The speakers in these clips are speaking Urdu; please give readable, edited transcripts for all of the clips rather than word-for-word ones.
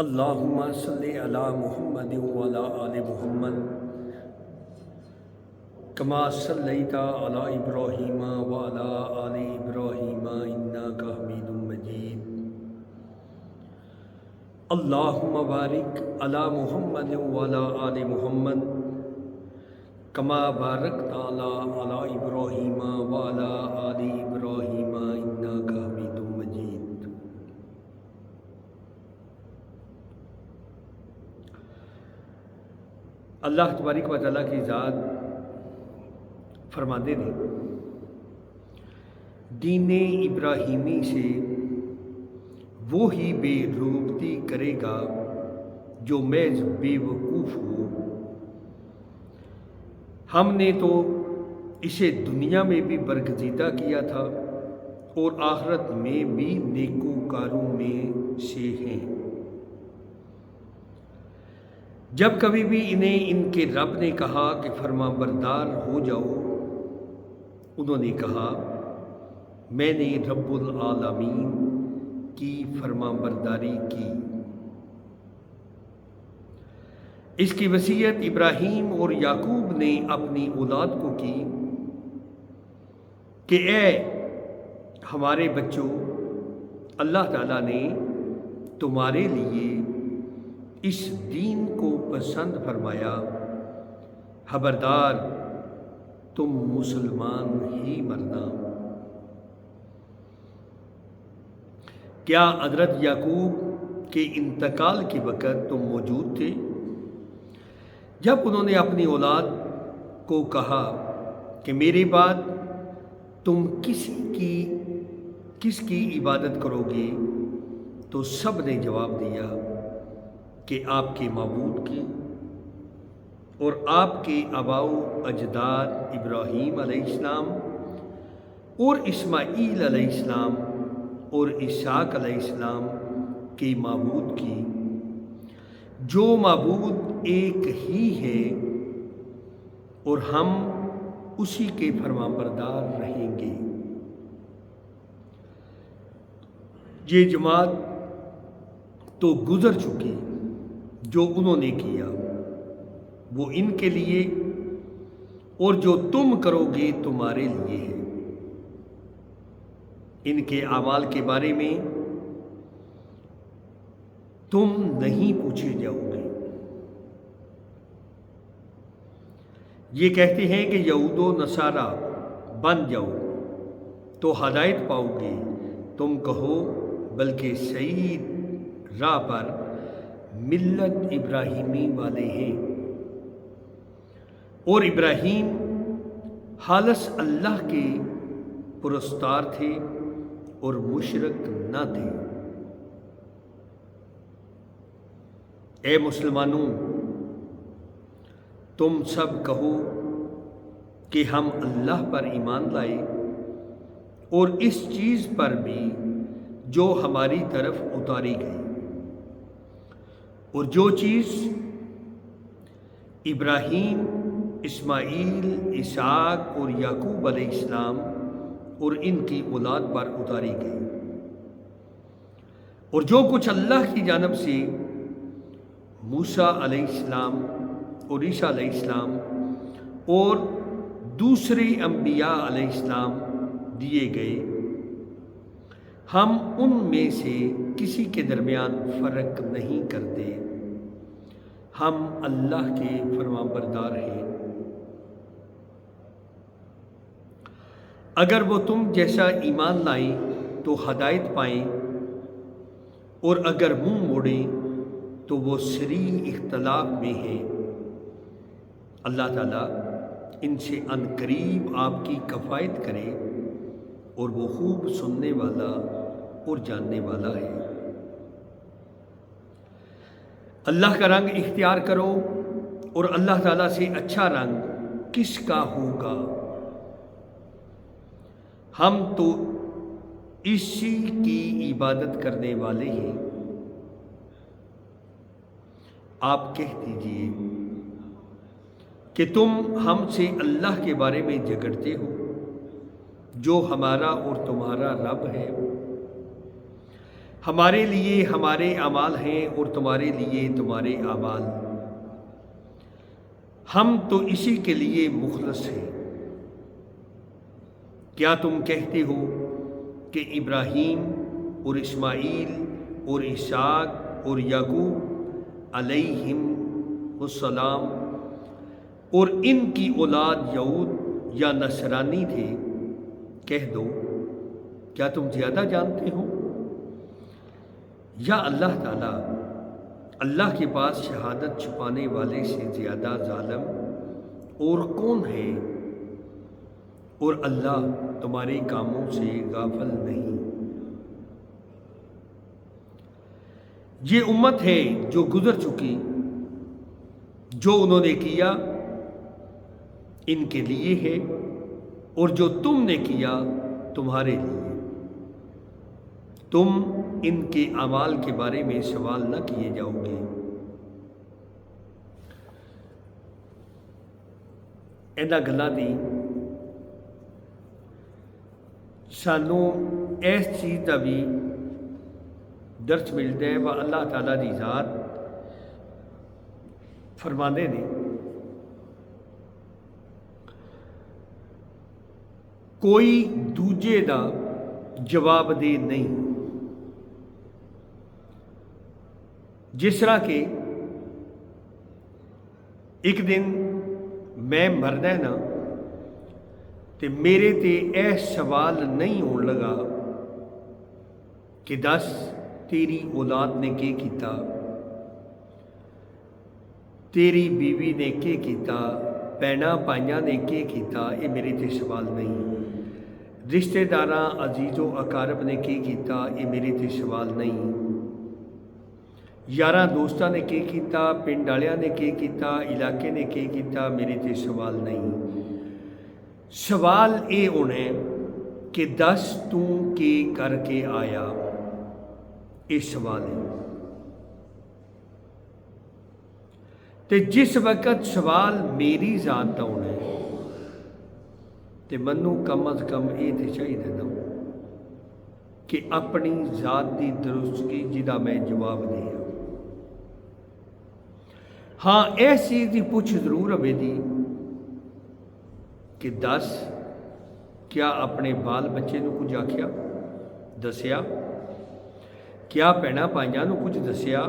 اللہم صلی علی محمد وعلی آل محمد کما صلیت علی ابراہیم وعلی آل ابراہیم انک حمید مجید۔ اللہم بارک علی محمد وعلی آل محمد کما بارکت علی ابراہیم وعلی آل ابراہیم انک حمید مجید۔ اللہ تبارک و تعالیٰ کی ذات فرماتے نے دین ابراہیمی سے وہی بے روبتی کرے گا جو محض بے وقوف ہو۔ ہم نے تو اسے دنیا میں بھی برگزیدہ کیا تھا اور آخرت میں بھی نیکوکاروں میں سے ہیں۔ جب کبھی بھی انہیں ان کے رب نے کہا کہ فرما بردار ہو جاؤ، انہوں نے کہا میں نے رب العالمین کی فرما برداری کی۔ اس کی وصیت ابراہیم اور یعقوب نے اپنی اولاد کو کی کہ اے ہمارے بچوں، اللہ تعالیٰ نے تمہارے لیے اس دین کو پسند فرمایا، خبردار تم مسلمان ہی مرنا۔ کیا حضرت یعقوب کے انتقال کے وقت تم موجود تھے جب انہوں نے اپنی اولاد کو کہا کہ میرے بعد تم کس کی عبادت کرو گے؟ تو سب نے جواب دیا کہ آپ کے معبود کی، اور آپ کے آباء و اجداد ابراہیم علیہ السلام اور اسماعیل علیہ السلام اور اسحاق علیہ السلام کے معبود کی، جو معبود ایک ہی ہے، اور ہم اسی کے فرمانبردار رہیں گے۔ یہ جماعت تو گزر چکی، جو انہوں نے کیا وہ ان کے لیے، اور جو تم کرو گے تمہارے لیے ہے۔ ان کے اعمال کے بارے میں تم نہیں پوچھے جاؤ گے۔ یہ کہتے ہیں کہ یہود و نصارہ بن جاؤ تو ہدایت پاؤ گے، تم کہو بلکہ صحیح راہ پر ملت ابراہیمی والے ہیں، اور ابراہیم خالص اللہ کے پرستار تھے اور مشرک نہ تھے۔ اے مسلمانوں، تم سب کہو کہ ہم اللہ پر ایمان لائے اور اس چیز پر بھی جو ہماری طرف اتاری گئی، اور جو چیز ابراہیم، اسماعیل، اسحاق اور یعقوب علیہ السلام اور ان کی اولاد پر اتاری گئی، اور جو کچھ اللہ کی جانب سے موسیٰ علیہ السلام اور عیسیٰ علیہ السلام اور دوسرے انبیاء علیہ السلام دیے گئے، ہم ان میں سے کسی کے درمیان فرق نہیں کرتے، ہم اللہ کے فرمانبردار ہیں۔ اگر وہ تم جیسا ایمان لائیں تو ہدایت پائیں، اور اگر منہ موڑیں تو وہ صریح اختلاف میں ہیں۔ اللہ تعالیٰ ان سے عن قریب آپ کی کفایت کرے، اور وہ خوب سننے والا اور جاننے والا ہے۔ اللہ کا رنگ اختیار کرو، اور اللہ تعالیٰ سے اچھا رنگ کس کا ہوگا؟ ہم تو اسی کی عبادت کرنے والے ہیں۔ آپ کہہ دیجئے کہ تم ہم سے اللہ کے بارے میں جھگڑتے ہو، جو ہمارا اور تمہارا رب ہے۔ ہمارے لیے ہمارے اعمال ہیں اور تمہارے لیے تمہارے اعمال، ہم تو اسی کے لیے مخلص ہیں۔ کیا تم کہتے ہو کہ ابراہیم اور اسماعیل اور اسحاق اور یعقوب علیہم السلام اور ان کی اولاد یہود یا نصرانی تھے؟ کہہ دو، کیا تم زیادہ جانتے ہو؟ یا اللہ تعالیٰ اللہ کے پاس شہادت چھپانے والے سے زیادہ ظالم اور کون ہے؟ اور اللہ تمہارے کاموں سے غافل نہیں۔ یہ امت ہے جو گزر چکی، جو انہوں نے کیا ان کے لیے ہے، اور جو تم نے کیا تمہارے لیے۔ تم ان کے اعمال کے بارے میں سوال نہ کیے جاؤ گے۔ ਇਹਨਾਂ ਗੱਲਾਂ ਦੀ ਸਾਨੂੰ ਇਸ ਚੀਜ਼ ਦਾ ਵੀ ਦਰਸ ਮਿਲਦਾ ਹੈ ਵਾ ਅੱਲਾਹ ਤਾਲਾ ਦੀ ਜ਼ਾਤ ਫਰਮਾਉਂਦੇ ਨੇ ਕੋਈ ਦੂਜੇ ਦਾ ਜਵਾਬਦੇਹ ਨਹੀਂ। ਜਿਸ ਤਰ੍ਹਾਂ ਕਿ ਇੱਕ ਦਿਨ ਮੈਂ ਮਰਨਾ ਨਾ ਤੇ ਮੇਰੇ ਤੇ ਇਹ ਸਵਾਲ ਨਹੀਂ ਹੋਣ ਲੱਗਾ ਕਿ ਦੱਸ ਤੇਰੀ ਔਲਾਦ ਨੇ ਕੀ ਕੀਤਾ, ਤੇਰੀ ਬੀਵੀ ਨੇ ਕੀ ਕੀਤਾ, ਭੈਣਾਂ ਭਾਈਆਂ ਨੇ ਕੀ ਕੀਤਾ। ਇਹ ਮੇਰੇ ਤੇ ਸਵਾਲ ਨਹੀਂ। ਰਿਸ਼ਤੇਦਾਰਾਂ ਅਜ਼ੀਜ਼ੋ ਅਕਾਰਬ ਨੇ ਕੀ ਕੀਤਾ, ਇਹ ਮੇਰੇ ਤੇ ਸਵਾਲ ਨਹੀਂ। ਯਾਰਾਂ ਦੋਸਤਾਂ ਨੇ ਕੀ ਕੀਤਾ, ਪਿੰਡ ਵਾਲਿਆਂ ਨੇ ਕੀ ਕੀਤਾ, ਇਲਾਕੇ ਨੇ ਕੀ ਕੀਤਾ, ਮੇਰੇ ਤੇ ਸਵਾਲ ਨਹੀਂ। ਸਵਾਲ ਇਹ ਹੋਣਾ ਕਿ ਦੱਸ ਤੂੰ ਕੀ ਕਰਕੇ ਆਇਆ, ਇਹ ਸਵਾਲ ਹੈ। ਤੇ ਜਿਸ ਵਕਤ ਸਵਾਲ ਮੇਰੀ ਜ਼ਾਤ ਦਾ ਹੋਣਾ ਤੇ ਮੈਨੂੰ ਕਮ ਅਜ਼ ਕਮ ਇਹ ਤੇ ਚਾਹੀਦਾ ਨਾ ਕਿ ਆਪਣੀ ਜ਼ਾਤ ਦੀ ਦਰੁਸਤਗੀ ਜਿਹਦਾ ਮੈਂ ਜਵਾਬ ਦੇ। ਹਾਂ ਇਸ ਚੀਜ਼ ਦੀ ਪੁੱਛ ਜ਼ਰੂਰ ਹੋਵੇਗੀ ਕਿ ਦੱਸ ਕਿਆ ਆਪਣੇ ਬਾਲ ਬੱਚੇ ਨੂੰ ਕੁਝ ਆਖਿਆ, ਦੱਸਿਆ? ਕਿਆ ਭੈਣਾਂ ਭਾਈਆਂ ਨੂੰ ਕੁਝ ਦੱਸਿਆ?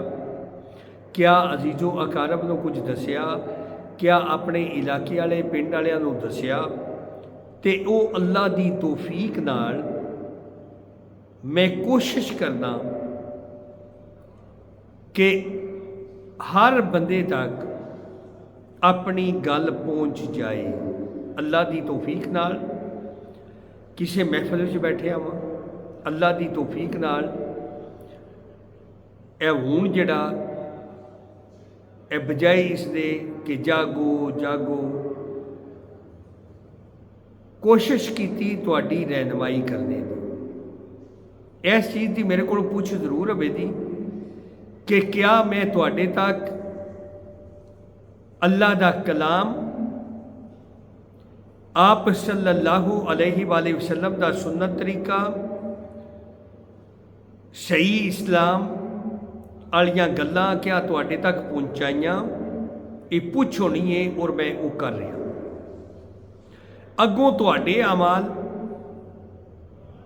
ਕਿਆ ਅਜ਼ੀਜ਼ੋ ਅਕਾਰਬ ਨੂੰ ਕੁਝ ਦੱਸਿਆ? ਕਿਆ ਆਪਣੇ ਇਲਾਕੇ ਵਾਲੇ ਪਿੰਡ ਵਾਲਿਆਂ ਨੂੰ ਦੱਸਿਆ? ਤੇ ਉਹ ਅੱਲਾ ਦੀ ਤੌਫੀਕ ਨਾਲ ਮੈਂ ਕੋਸ਼ਿਸ਼ ਕਰਦਾ ਕਿ ਹਰ ਬੰਦੇ ਤੱਕ ਆਪਣੀ ਗੱਲ ਪਹੁੰਚ ਜਾਏ। ਅੱਲਾ ਦੀ ਤੌਫੀਕ ਨਾਲ ਕਿਸੇ ਮਹਿਫਲ ਵਿੱਚ ਬੈਠਿਆ ਵਾਂ, ਅੱਲਾ ਦੀ ਤੌਫੀਕ ਨਾਲ ਇਹ ਹੁਣ ਜਿਹੜਾ ਇਹ ਬਜਾਏ ਇਸ ਦੇ ਕਿ ਜਾਗੋ ਜਾਗੋ ਕੋਸ਼ਿਸ਼ ਕੀਤੀ ਤੁਹਾਡੀ ਰਹਿਨਮਾਈ ਕਰਨੇ ਦੀ। ਇਸ ਚੀਜ਼ ਦੀ ਮੇਰੇ ਕੋਲ ਪੁੱਛ ਜ਼ਰੂਰ ਹੋਵੇਗੀ ਕਿ ਕਿਆ ਮੈਂ ਤੁਹਾਡੇ ਤੱਕ ਅੱਲਾ ਦਾ ਕਲਾਮ, ਆਪ ਸੱਲੱਲਾਹੁ ਅਲੈਹਿ ਵਸੱਲਮ ਦਾ ਸੁਨਨਤ ਤਰੀਕਾ, ਸਹੀ ਇਸਲਾਮ ਵਾਲੀਆਂ ਗੱਲਾਂ ਕਿਆ ਤੁਹਾਡੇ ਤੱਕ ਪਹੁੰਚਾਈਆਂ? ਇਹ ਪੁੱਛ ਹੋਣੀ ਹੈ ਔਰ ਮੈਂ ਉਹ ਕਰ ਰਿਹਾ। ਅੱਗੋਂ ਤੁਹਾਡੇ ਅਮਾਲ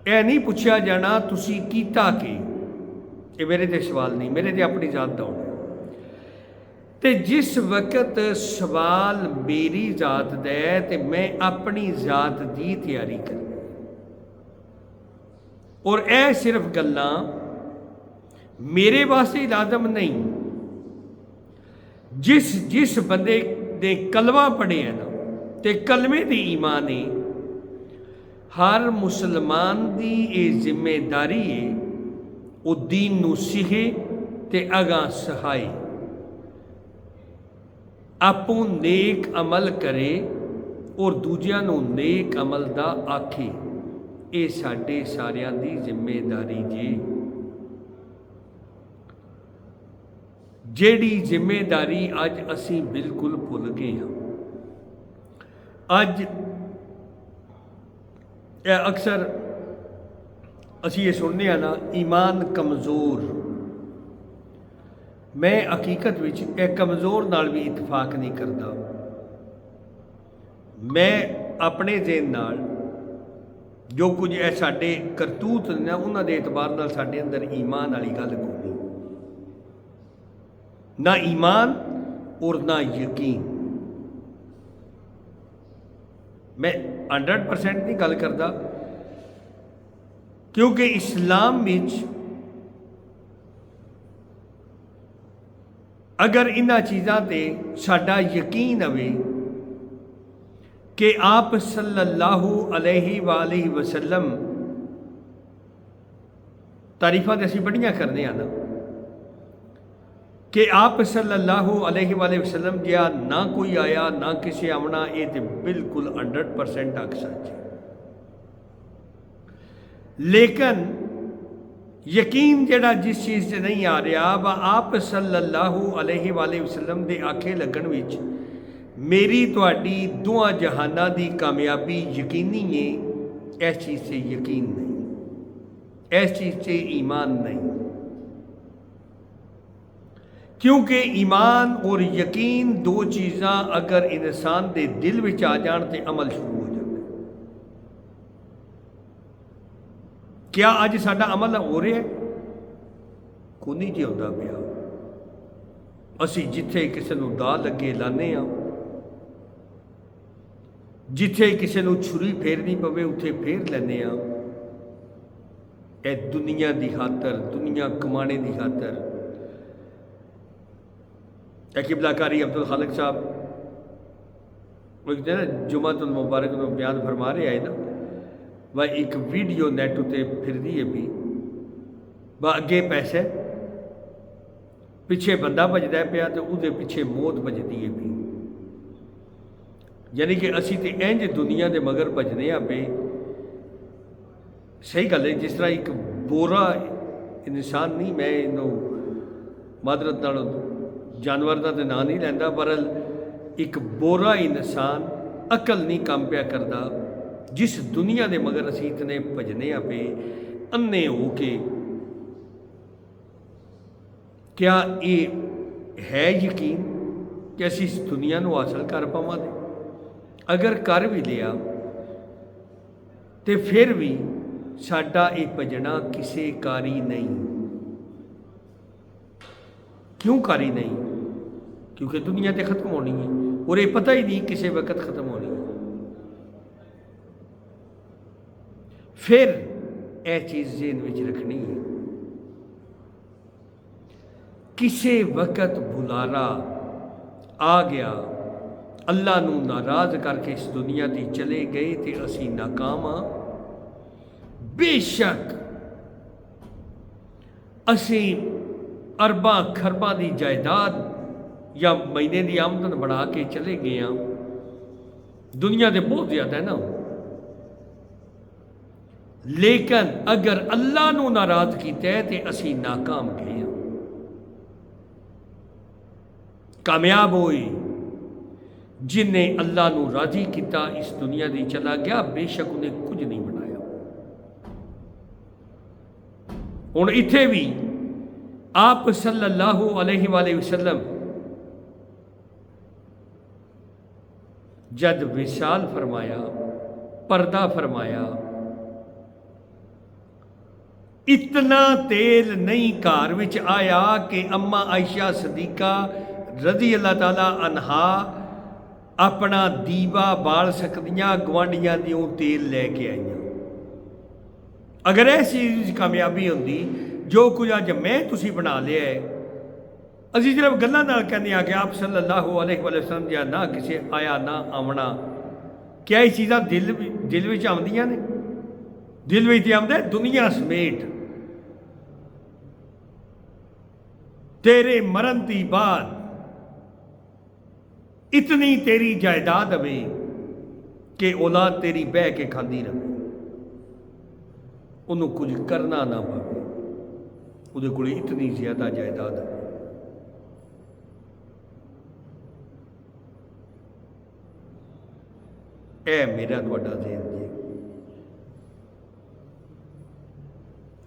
ਇਹ ਨਹੀਂ ਪੁੱਛਿਆ ਜਾਣਾ ਤੁਸੀਂ ਕੀਤਾ ਕੀ। ਇਹ ਮੇਰੇ ਤੇ ਸਵਾਲ ਨਹੀਂ, ਮੇਰੇ ਤੇ ਆਪਣੀ ਜ਼ਾਤ ਦਾ ਹੋਣਾ। ਤੇ ਜਿਸ ਵਕਤ ਸਵਾਲ ਮੇਰੀ ਜ਼ਾਤ ਦਾ ਹੈ ਤੇ ਮੈਂ ਆਪਣੀ ਜ਼ਾਤ ਦੀ ਤਿਆਰੀ ਕਰਨੀ। ਔਰ ਇਹ ਸਿਰਫ ਗੱਲਾਂ ਮੇਰੇ ਵਾਸਤੇ ਲਾਜ਼ਮ ਨਹੀਂ। ਜਿਸ ਬੰਦੇ ਨੇ ਕਲਮਾ ਪੜ੍ਹਿਆ ਨਾ ਤੇ ਕਲਮੇ ਦੀ ਈਮਾਨ ਹੈ, ਹਰ ਮੁਸਲਮਾਨ ਦੀ ਇਹ ਜ਼ਿੰਮੇਦਾਰੀ ਹੈ ਉਹ ਦੀਨ ਨੂੰ ਸਿੱਖੇ ਤੇ ਅਗਾਂਹ ਸਿਖਾਏ, ਆਪੋਂ ਨੇਕ ਅਮਲ ਕਰੇ ਔਰ ਦੂਜਿਆਂ ਨੂੰ ਨੇਕ ਅਮਲ ਦਾ ਆਖੇ। ਇਹ ਸਾਡੇ ਸਾਰਿਆਂ ਦੀ ਜ਼ਿੰਮੇਦਾਰੀ ਜੀ। ਜਿਹੜੀ ਜ਼ਿੰਮੇਦਾਰੀ ਅੱਜ ਅਸੀਂ ਬਿਲਕੁਲ ਭੁੱਲ ਗਏ ਹਾਂ। ਅੱਜ ਇਹ ਅਕਸਰ ਅਸੀਂ ਇਹ ਸੁਣਦੇ ਹਾਂ ਨਾ, ਈਮਾਨ ਕਮਜ਼ੋਰ। ਮੈਂ ਹਕੀਕਤ ਵਿੱਚ ਇਹ ਕਮਜ਼ੋਰ ਨਾਲ ਵੀ ਇਤਫਾਕ ਨਹੀਂ ਕਰਦਾ। ਮੈਂ ਆਪਣੇ ਜ਼ਿਹਨ ਨਾਲ ਜੋ ਕੁਝ ਇਹ ਸਾਡੇ ਕਰਤੂਤ ਨੇ ਉਹਨਾਂ ਦੇ ਇਤਬਾਰ ਨਾਲ ਸਾਡੇ ਅੰਦਰ ਈਮਾਨ ਵਾਲੀ ਗੱਲ ਕੋਈ ਨਹੀਂ, ਨਾ ਈਮਾਨ ਔਰ ਨਾ ਯਕੀਨ। ਮੈਂ 100% ਨਹੀਂ ਗੱਲ ਕਰਦਾ, ਕਿਉਂਕਿ ਇਸਲਾਮ ਵਿੱਚ ਅਗਰ ਇਹਨਾਂ ਚੀਜ਼ਾਂ ਤੇ ਸਾਡਾ ਯਕੀਨ ਹੋਵੇ کہ آپ صلی اللہ علیہ وآلہ وسلم تعریفات اسی بڑیاں کرنے آنا کہ آپ صلی اللہ علیہ وآلہ وسلم جہاں نہ کوئی آیا نہ کسی آمنا، یہ تو بالکل 100% حق سچ ہے۔ لیکن یقین جڑا جس چیز سے نہیں آ رہا وہ آپ صلی اللہ علیہ وآلہ وسلم دے آکھے لگن وچ میری تواڈی دعا جہاناں دی کامیابی یقینی ہے، اس چیز سے یقین نہیں، اس چیز سے ایمان نہیں، کیونکہ ایمان اور یقین دو چیزاں اگر انسان دے دل وچ آ جان تے عمل شروع ہو جاتا ہے۔ کیا اج ساڈا عمل ہو رہا ہے؟ کوئی نہیں جی ہوندا پیا۔ اسی جتھے کسے نوں دا لگے لانے ہاں، جتھے کسی نوں چھری پھیرنی پوے اتھے پھیر لینے ہاں، اے دنیا دی خاطر، دنیا کمانے دی خاطر۔ اے قبلہ کاری عبدالخالق صاحب وہ ایک نا جمعۃ المبارک میں بیان فرما رہے آئے نا، وہ ایک ویڈیو نیٹ تے پھر دی ہے بھی، وہ اگے پیسے پیچھے بندہ بجدا پیا تے او دے پیچھے موت بجدی ہے بھی، یعنی کہ اسی تے انج دنیا دے مگر بجنے ہاں پہ۔ صحیح گل ہے، جس طرح ایک بورا انسان نہیں، میں انہوں معذرت نال جانور دا تے نام نہیں لیندا، برل ایک بورا انسان عقل نہیں کام پیا کردا، جس دنیا دے مگر اسی اتنے بجنے ہاں پہ انے ہو کے۔ کیا یہ ہے یقین کہ اسی اس دنیا نو حاصل کر پاواں گے؟ اگر کر بھی لیا تو پھر بھی ساڈا یہ بجنا کسے کاری نہیں۔ کیوں کاری نہیں؟ کیونکہ دنیا تے ختم ہونی ہے اور یہ پتہ ہی نہیں کسے وقت ختم ہونی ہے۔ پھر یہ چیز ذہن وچ رکھنی ہے، کسے وقت بلارا آ گیا، اللہ نو ناراض کر کے اس دنیا دی چلے گئے تے اسی ناکام ہاں۔ بے شک اسی ارباں خرباں دی جائیداد یا مہینے دی آمدن بڑھا کے چلے گئے ہاں، دنیا دے بہت زیادہ ہے نا، لیکن اگر اللہ نو ناراض کیتا ہے تے اسی ناکام گئے ہاں۔ کامیاب ہوئی جن نے اللہ نو راضی کیتا اس دنیا دی چلا گیا، بے شک انہیں کچھ نہیں بنایا۔ ہن اتھے بھی آپ صلی اللہ علیہ وآلہ وسلم جد وصال فرمایا، پردہ فرمایا، اتنا تیل نہیں گھر وچ آیا کہ اما عائشہ صدیقہ رضی اللہ تعالیٰ عنہا اپنا دیوا بال سکدیاں، گوانڈیاں دیوں تیل لے کے آئیاں۔ اگر ایسی کامیابی ہوندی جو کچھ اج میں تسی بنا لیا ہے، اسی صرف گلاں نال کہنے آ کہ آپ صلی اللہ علیہ وآلہ وسلم جہاں نہ کسے آیا نہ آمنا، کیا یہ چیزاں دل وچ آمدیاں نے؟ دل وچ آمدا دنیا سمیت تیرے مرن دی بعد اتنی تیری جائیداد ہوے کہ اولاد تیری بہ کے کھاندی رہے، انہوں کچھ کرنا نہ پوے، وہ کول اتنی زیادہ جائیداد ہے۔ اے میرا تہاڈا ذہن جی،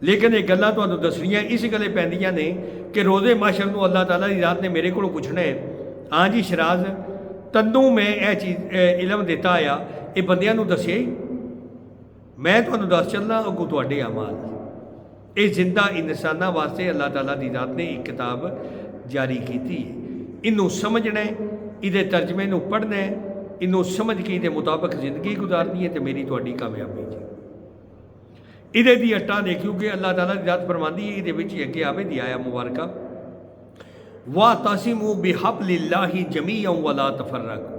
لیکن یہ گلاں تانوں دسنیاں اس گلے پیندیاں نے کہ روزے معاشر نو اللہ تعالیٰ دی ذات نے میرے کو پوچھنا ہے، ہاں جی شراز تنوں میں یہ چیز علم دیتا آیا یہ بندیاں نو دسے میں تانوں دس چلنا اگوں تواڈے اعمال۔ یہ زندہ انساناں واسطے اللہ تعالیٰ دی ذات نے ایک کتاب جاری کیتی ہے، انہوں سمجھنا ہے، یہ ترجمے نو پڑھنا ہے، انہوں سمجھ کے یہ مطابق زندگی گزارنی ہے تو میری تواڈی کامیابی جی۔ یہ دی اٹا نے کیونکہ اللہ تعالیٰ دی ذات فرماندی ہے یہ اگے آوے دی آیا مبارکہ وَاعْتَصِمُوا بِحَبْلِ اللَّهِ جَمِيعًا وَلَا تَفَرَّقُوا،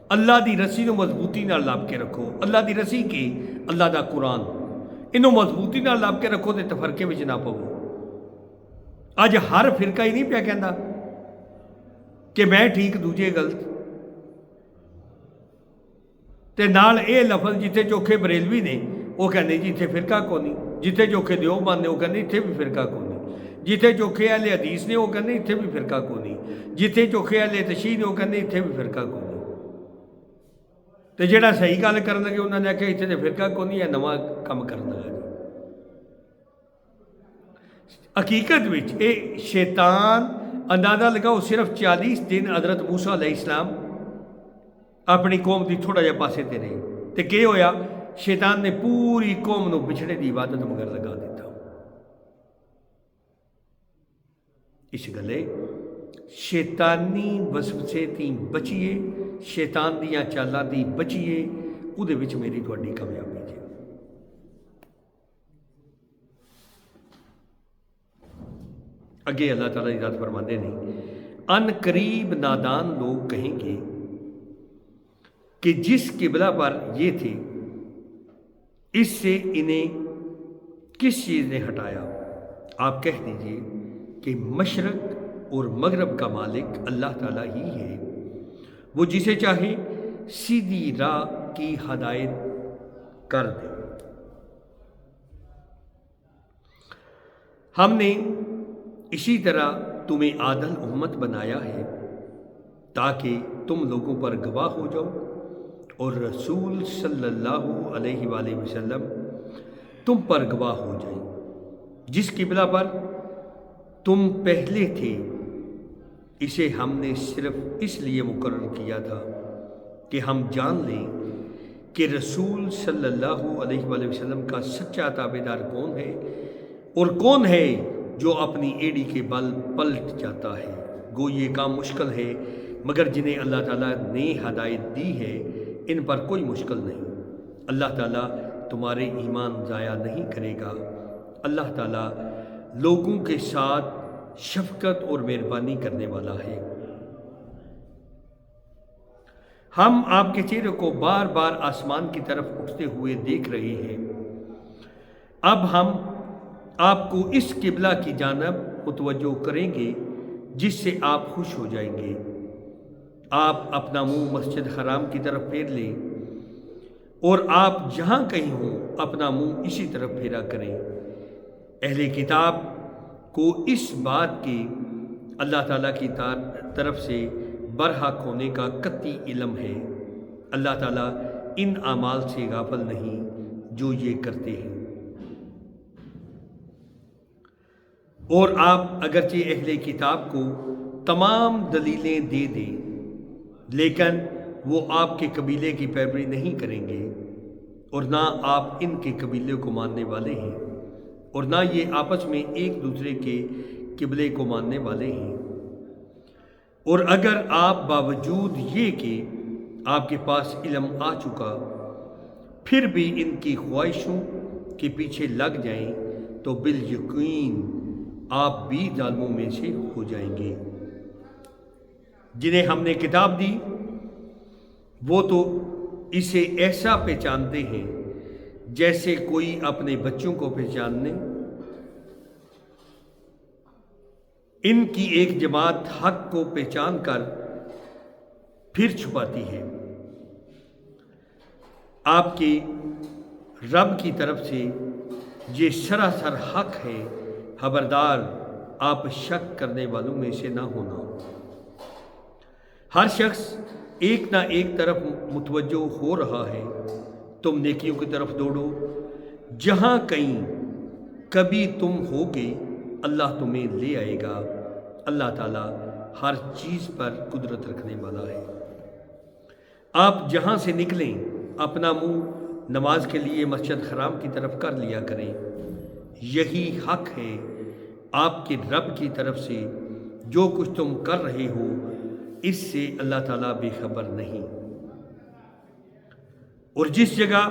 اللہ دی رسی نو مضبوطی نال لاب کے رکھو۔ اللہ دی رسی کے اللہ دا قرآن انہوں مضبوطی نال لاب کے رکھو تے تفرقے وچ نہ پو۔ اج ہر فرقہ ہی نہیں پیا کہندا کہ میں ٹھیک دوجے غلط، تے نال اے لفظ جتھے چوکھے بریلوی نے وہ کہنے جی اتنے فرقہ کو نہیں، جتھے چوکھے دیوبند نے وہ کہنے اتنے بھی فرقہ کو نہیں، جتھے چوکھے اہل حدیث نے وہ کہنے اتنے بھی فرقہ کو نہیں، جتھے چوکھے اہل تشیع نے وہ کہنے اتنے بھی فرقہ کو نہیں۔ تو جہاں صحیح گل کرن لگے انہوں نے آخیا اتنے تو فرقہ کو نہیں ہے، نواں کام کرن لگا جی۔ حقیقت وچ اے شیطان اندازہ لگاؤ صرف 40 دن حضرت موسیٰ علیہ السلام اپنی قوم دی تھوڑا جہا پاسے تے رہے تے کہ ہویا شیطان نے پوری قوم نو بچھڑے دی عبادت مگر لگا دیتا۔ اس گلے شیطانی وسوسے تی بچیے، شیطان دیاں چالاں دی بچیے، او دے وچ میری تواڈی کامیابی جی۔ اگے اللہ تعالیٰ کی ذات فرماندے نے ان قریب نادان لوگ کہیں گے کہ جس قبلہ پر یہ تھے اس سے انہیں کس چیز نے ہٹایا؟ آپ کہہ دیجئے کہ مشرق اور مغرب کا مالک اللہ تعالیٰ ہی ہے، وہ جسے چاہے سیدھی راہ کی ہدایت کر دے۔ ہم نے اسی طرح تمہیں عادل امت بنایا ہے تاکہ تم لوگوں پر گواہ ہو جاؤ اور رسول صلی اللہ علیہ وآلہ وسلم تم پر گواہ ہو جائیں۔ جس قبلہ پر تم پہلے تھے اسے ہم نے صرف اس لیے مقرر کیا تھا کہ ہم جان لیں کہ رسول صلی اللہ علیہ وآلہ وسلم کا سچا تابعدار کون ہے اور کون ہے جو اپنی ایڑی کے بل پلٹ جاتا ہے۔ گو یہ کام مشکل ہے مگر جنہیں اللہ تعالیٰ نے ہدایت دی ہے ان پر کوئی مشکل نہیں۔ اللہ تعالیٰ تمہارے ایمان ضائع نہیں کرے گا۔ اللہ تعالیٰ لوگوں کے ساتھ شفقت اور مہربانی کرنے والا ہے۔ ہم آپ کے چہرے کو بار بار آسمان کی طرف اٹھتے ہوئے دیکھ رہے ہیں۔ اب ہم آپ کو اس قبلہ کی جانب متوجہ کریں گے جس سے آپ خوش ہو جائیں گے۔ آپ اپنا منہ مسجد حرام کی طرف پھیر لیں اور آپ جہاں کہیں ہوں اپنا منہ اسی طرف پھیرا کریں۔ اہل کتاب کو اس بات کے اللہ تعالیٰ کی طرف سے برحق ہونے کا قطعی علم ہے۔ اللہ تعالیٰ ان اعمال سے غافل نہیں جو یہ کرتے ہیں۔ اور آپ اگرچہ اہل کتاب کو تمام دلیلیں دے دیں لیکن وہ آپ کے قبیلے کی پیروی نہیں کریں گے اور نہ آپ ان کے قبیلے کو ماننے والے ہیں اور نہ یہ آپس میں ایک دوسرے کے قبلے کو ماننے والے ہیں۔ اور اگر آپ باوجود یہ کہ آپ کے پاس علم آ چکا پھر بھی ان کی خواہشوں کے پیچھے لگ جائیں تو بالیقین آپ بھی ظالموں میں سے ہو جائیں گے۔ جنہیں ہم نے کتاب دی وہ تو اسے ایسا پہچانتے ہیں جیسے کوئی اپنے بچوں کو پہچاننے۔ ان کی ایک جماعت حق کو پہچان کر پھر چھپاتی ہے۔ آپ کے رب کی طرف سے یہ سراسر حق ہے، خبردار آپ شک کرنے والوں میں سے نہ ہونا۔ ہر شخص ایک نہ ایک طرف متوجہ ہو رہا ہے، تم نیکیوں کی طرف دوڑو۔ جہاں کہیں کبھی تم ہوگے اللہ تمہیں لے آئے گا۔ اللہ تعالیٰ ہر چیز پر قدرت رکھنے والا ہے۔ آپ جہاں سے نکلیں اپنا منہ نماز کے لیے مسجد حرام کی طرف کر لیا کریں، یہی حق ہے آپ کے رب کی طرف سے۔ جو کچھ تم کر رہے ہو اس سے اللہ تعالیٰ بے خبر نہیں۔ اور جس جگہ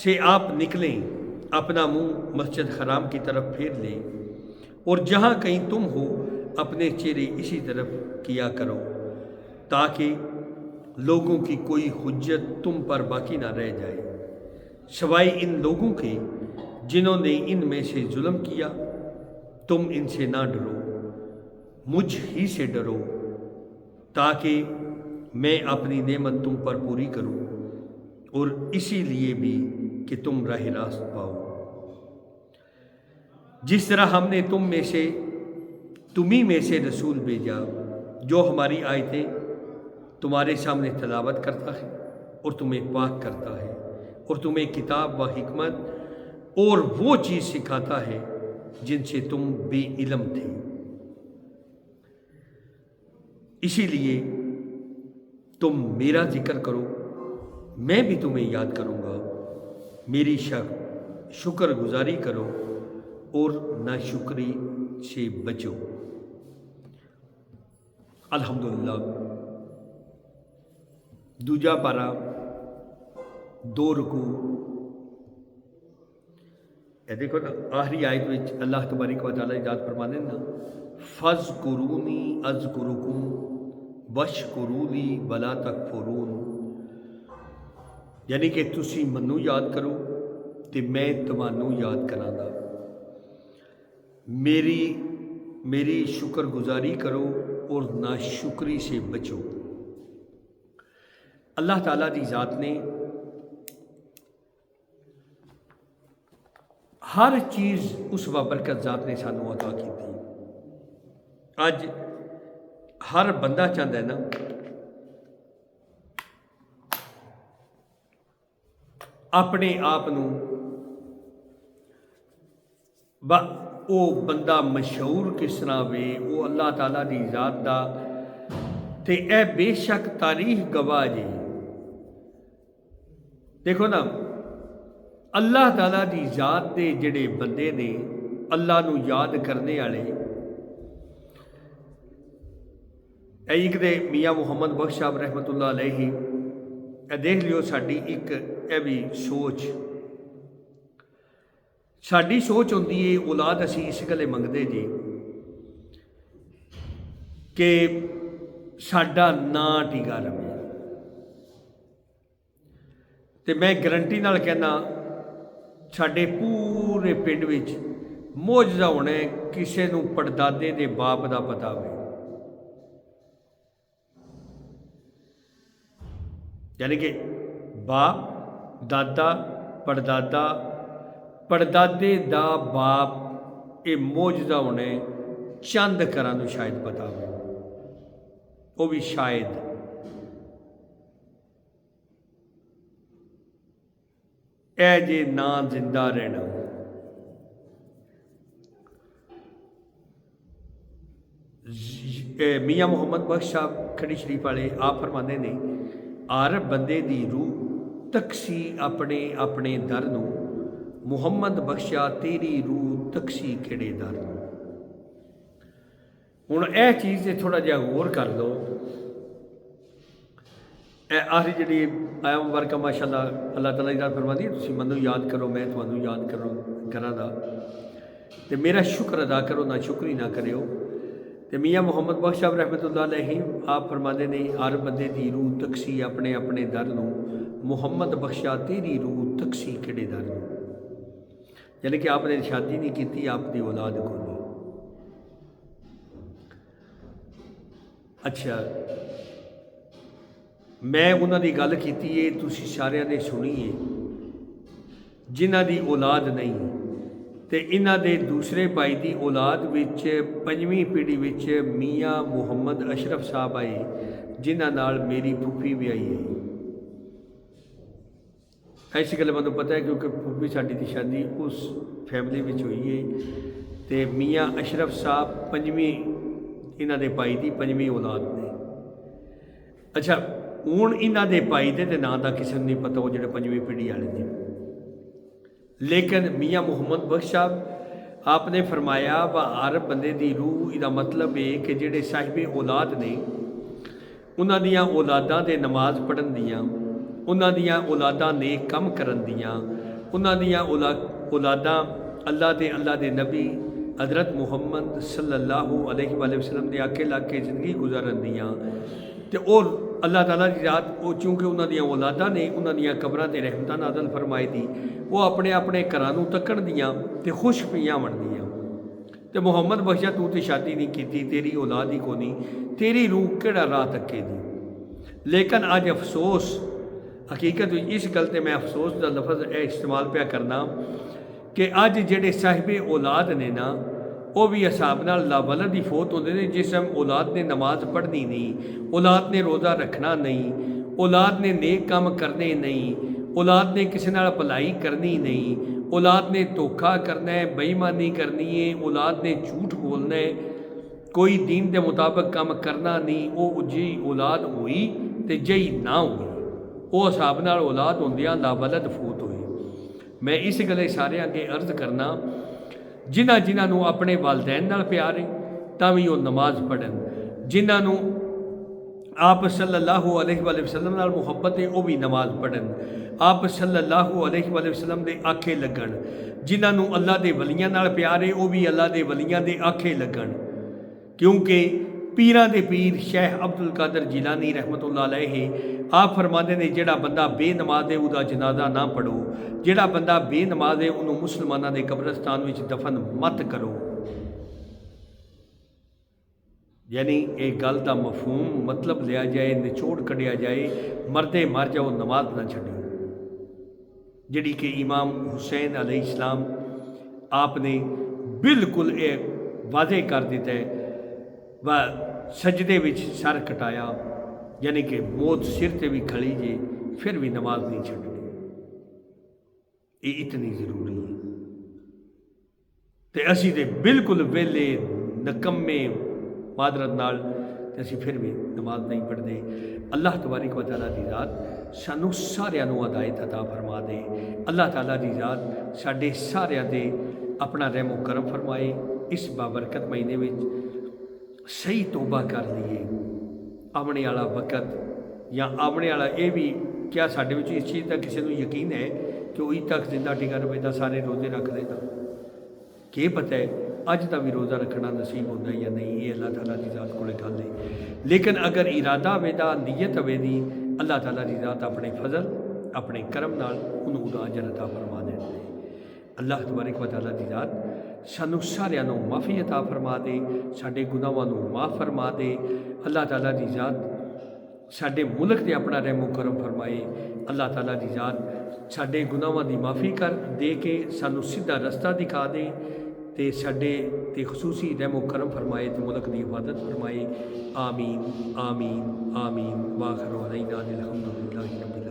سے آپ نکلیں اپنا منہ مسجد حرام کی طرف پھیر لیں، اور جہاں کہیں تم ہو اپنے چہرے اسی طرف کیا کرو، تاکہ لوگوں کی کوئی حجت تم پر باقی نہ رہ جائے، سوائے ان لوگوں کے جنہوں نے ان میں سے ظلم کیا۔ تم ان سے نہ ڈرو، مجھ ہی سے ڈرو، تاکہ میں اپنی نعمت تم پر پوری کروں، اور اسی لیے بھی کہ تم راہ راست پاؤ۔ جس طرح ہم نے تمہیں میں سے رسول بھیجا جو ہماری آیتیں تمہارے سامنے تلاوت کرتا ہے اور تمہیں پاک کرتا ہے، اور تمہیں کتاب و حکمت اور وہ چیز سکھاتا ہے جن سے تم بے علم تھے، اسی لیے تم میرا ذکر کرو، میں بھی تمہیں یاد کروں گا۔ میری شکر گزاری کرو اور ناشکری سے بچو۔ الحمدللہ دوجا پارا 2 رکوع۔ یہ دیکھو نا آخری آیت میں اللہ تبارک و تعالیٰ ارشاد فرمانے نا، فَاذْكُرُونِي أَذْكُرُكُمْ وَاشْكُرُوا لِي وَلَا تَكْفُرُونَ، یعنی کہ تسی منو یاد کرو تے میں تمہانوں یاد کراں گا، میری شکر گزاری کرو اور ناشکری سے بچو۔ اللہ تعالیٰ دی ذات نے ہر چیز اس بابرکت ذات نے سانوں عطا کی تھی۔ اج ہر بندہ چاہتا ہے نا اپنے آپ او بندہ مشہور کس طرح وے، وہ اللہ تعالیٰ دی ذات دا تے اے بے شک تاریخ گواہ جی۔ دیکھو نا اللہ تعالیٰ دی ذات دے جڑے بندے نے اللہ نو یاد کرنے والے، ایک دے میاں محمد بخش صاحب رحمت اللہ علیہ، اے دیکھ لیو ساڈی ایک اے بھی ساڈی سوچ ہوندی ہے اولاد اسی اس گلے منگدے جی کہ ساڈا ناں ٹیکا رہے، تے میں گارنٹی نال کہنا ساڈے پورے پنڈ وچ معجزہ ہونا ہے کسے نوں پڑدادے دے باپ دا پتہ ہوئے، یعنی کہ باپ دادا پڑدادے دا باپ، یہ معجزہ ہونا ہے چند گھراں نوں شاید پتہ ہوئے، وہ بھی شاید۔ اے جے ناں زندہ رہنا، میاں محمد بخش صاحب کھڑی شریف والے آپ فرماندے نے، ہر بندے دی روح تکسی اپنے اپنے در نو، محمد بخشا تیری روح تکسی کھڑے در نو۔ ہوں اے چیز سے تھوڑا جہا غور کر لو، اے آخری جڑی آیا مبارکہ ماشاء اللہ اللہ تعالیٰ یاد فرماتی ہے، تسی منو یاد کرو میں تمہانوں یاد کراں گا، تے میرا شکر ادا کرو نہ شکری نہ کریو۔ تے میاں محمد بخش صاحب رحمت اللہ علیہ آپ فرماندے نے، ہر بندے دی روح تکسی اپنے اپنے در نو، محمد بخشا تیری روح تکسی کھڑے در نو، یعنی کہ آپ نے شادی نہیں کی، آپ دی اولاد کو نہیں۔ اچھا میں انہاں دی گل کیتی ہے، تسی سارے نے سنی ہے، جنہاں دی اولاد نہیں تے انہاں دے دوسرے بھائی دی اولاد وچ 5ویں پیڑھی وچ میاں محمد اشرف صاحب آئے، جنہاں نال میری پھوپھی بھی آئی ہے، ایسی گل مجھے پتہ ہے کیونکہ پھوپھی ساڈی دی شادی اس فیملی وچ ہوئی ہے تے میاں اشرف صاحب پنجویں انہاں دے پائی دی پنجویں اولاد نے۔ اچھا ہوں انہاں دے پائی دے تے نام دا کسی نوں نہیں پتہ، وہ جڑے پنجویں پیڑھی والے نے، لیکن میاں محمد بخش صاحب آپ نے فرمایا وا ہر بندے دی روح، یہ مطلب ہے کہ جڑے صاحب اولاد نے انہاں دیاں اولاداں دے نماز پڑھن دیاں، انہاں دیاں اولاداں نیک کم کرن دیاں، انہاں دیاں اولاداں اللہ دے نبی حضرت محمد صلی اللہ علیہ وآلہ وسلم دے آکے لگ کے زندگی گزارن دیاں تے اور اللہ تعالیٰ دی ذات وہ چونکہ انہاں دیاں اولاداں نے انہاں دیاں قبراں تے رحمتاں نازل فرمائی دی، وہ اپنے اپنے گھراں نوں تکن دیاں تے خوش پیاں من دیاں تے محمد بخشا تو تے شادی نہیں کیتی، تیری اولاد ہی کونی، تیری روح کیڑا راہ تکے دی۔ لیکن اج افسوس حقیقت اس گل تے میں افسوس دا لفظ استعمال پیا کرنا کہ اج جڑے صاحب اولاد نے نا وہ بھی حساب نال لاولد ہی فوت ہوندے نے، جس ٹائم اولاد نے نماز پڑھنی نہیں، اولاد نے روزہ رکھنا نہیں، اولاد نے نیک کام کرنے نہیں، اولاد نے کسی نال بھلائی کرنی نہیں، اولاد نے دھوکھا کرنا ہے، بے ایمانی کرنی ہے، اولاد نے جھوٹ بولنا ہے، کوئی دین دے مطابق کام کرنا نہیں، وہ جی اولاد ہوئی تے جی نہ ہوئی، وہ حساب نال اولاد ہوندیاں لاولد فوت ہوئی۔ میں اس گلے سارے اگے عرض کرنا جنہاں نوں اپنے والدین نال پیار ہے تاں وی وہ نماز پڑھن، جنہاں نوں آپ صلی اللہ علیہ وآلہ وسلم نال محبت ہے وہ بھی نماز پڑھن، آپ صلی اللہ علیہ وآلہ وسلم دے آکھے لگن، جنہاں نوں اللہ دے ولیاں نال پیار ہے وہ بھی اللہ دے ولیاں دے آکھے لگن، کیونکہ پیراں دے پیر شیخ عبد القادر جیلانی رحمت اللہ علیہ آپ فرماندے نے جڑا بندہ بے نماز ہے وہ جنازہ نہ پڑھو، جڑا بندہ بے نماز ہے انہوں مسلمانہ دے قبرستان وچ دفن مت کرو۔ یعنی ایک گل دا مفہوم مطلب لیا جائے، نچوڑ کڈیا جائے، مردے مر جاؤ نماز نہ چھڈو، جڑی کہ امام حسین علیہ السلام آپ نے بالکل ایک واضح کر دیتا ہے، و سجدے وچ سر کٹایا، یعنی کہ موت سر تے بھی کھڑی جے پھر بھی نماز نہیں چھڈنی، یہ اتنی ضروری ہے۔ تے اسی تے بالکل ویلے نکمے معذرت نال تے اسی پھر بھی نماز نہیں پڑھتے۔ اللہ تبارک و تعالیٰ دی ذات سانو سارے نو ہدایت عطا فرما دے، اللہ تعالیٰ دی ذات ساڈے سارے دے اپنا رحم و کرم فرمائے، اس بابرکت مہینے وچ صحیح توبہ کر لیے، آمنے والا وقت یا آمنے والا یہ بھی کیا ساڈے وچ اس چیز کا کسی کو یقین ہے کہ وہی تک زندہ ٹکا رہے گا، سارے روزے رکھ لے گا، کہ پتہ ہے اج کا بھی روزہ رکھنا نصیب ہوتا ہے یا نہیں، یہ اللہ تعالیٰ کی ذات کو گل ہے، لیکن اگر ارادہ ہوئے دا نیت ہوئے دی اللہ تعالیٰ کی ذات اپنے فضل اپنے کرم نال انہوں دا اجر عطا فرما دے۔ اللہ تبارک و تعالیٰ کی ذات سانو سارے نو معافی عطا فرما دے، ساڈے گناہاں نو معاف فرما دے، اللہ تعالیٰ کی ذات ساڈے ملک تے اپنا رحم و کرم فرمائے، اللہ تعالیٰ کی ذات ساڈے گناہاں دی معافی کر دے کے سانو سیدھا رستہ دکھا دے تے ساڈے تے خصوصی رحم و کرم فرمائے تے ملک دی حفاظت فرمائے۔ آمین آمین آمین، وآخر دعوانا الحمدللہ رب العالمین۔